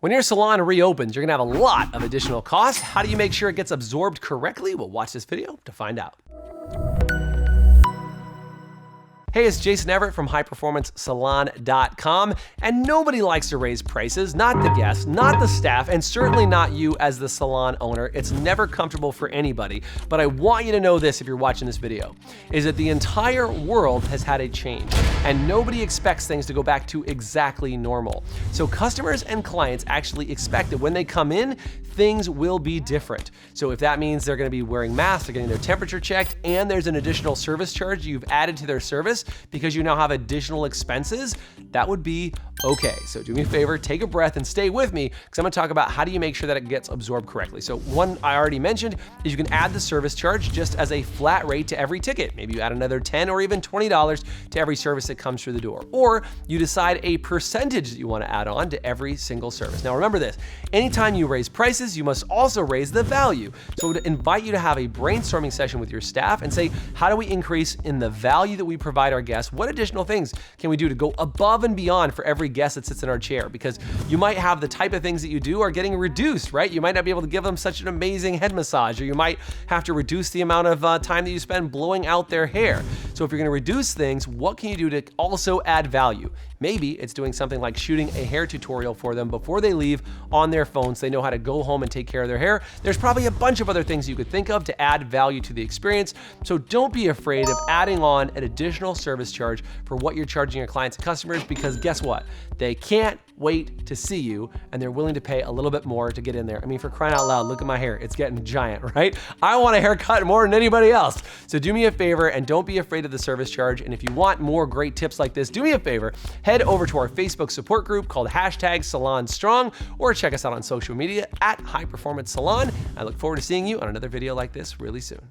When your salon reopens, you're gonna have a lot of additional costs. How do you make sure it gets absorbed correctly? Well, watch this video to find out. Hey, it's Jason Everett from highperformancesalon.com, and nobody likes to raise prices, not the guests, not the staff, and certainly not you as the salon owner. It's never comfortable for anybody, but I want you to know this if you're watching this video, is that the entire world has had a change, and nobody expects things to go back to exactly normal. So customers and clients actually expect that when they come in, things will be different. So if that means they're gonna be wearing masks, they're getting their temperature checked, and there's an additional service charge you've added to their service because you now have additional expenses, that would be okay. So do me a favor, take a breath and stay with me because I'm gonna talk about how do you make sure that it gets absorbed correctly. So one I already mentioned is you can add the service charge just as a flat rate to every ticket. Maybe you add another $10 or even $20 to every service that comes through the door. Or you decide a percentage that you wanna add on to every single service. Now remember this, anytime you raise prices, you must also raise the value. So I would invite you to have a brainstorming session with your staff and say, how do we increase in the value that we provide our guests? What additional things can we do to go above and beyond for every guest that sits in our chair? Because you might have the type of things that you do are getting reduced, right? You might not be able to give them such an amazing head massage, or you might have to reduce the amount of time that you spend blowing out their hair. So if you're gonna reduce things, what can you do to also add value? Maybe it's doing something like shooting a hair tutorial for them before they leave on their phone so they know how to go home and take care of their hair. There's probably a bunch of other things you could think of to add value to the experience. So don't be afraid of adding on an additional service charge for what you're charging your clients and customers, because guess what? They can't wait to see you and they're willing to pay a little bit more to get in there. I mean, for crying out loud, look at my hair. It's getting giant, right? I want a haircut more than anybody else. So do me a favor and don't be afraid of the service charge. And if you want more great tips like this, do me a favor, head over to our Facebook support group called #SalonStrong, or check us out on social media at High Performance Salon. I look forward to seeing you on another video like this really soon.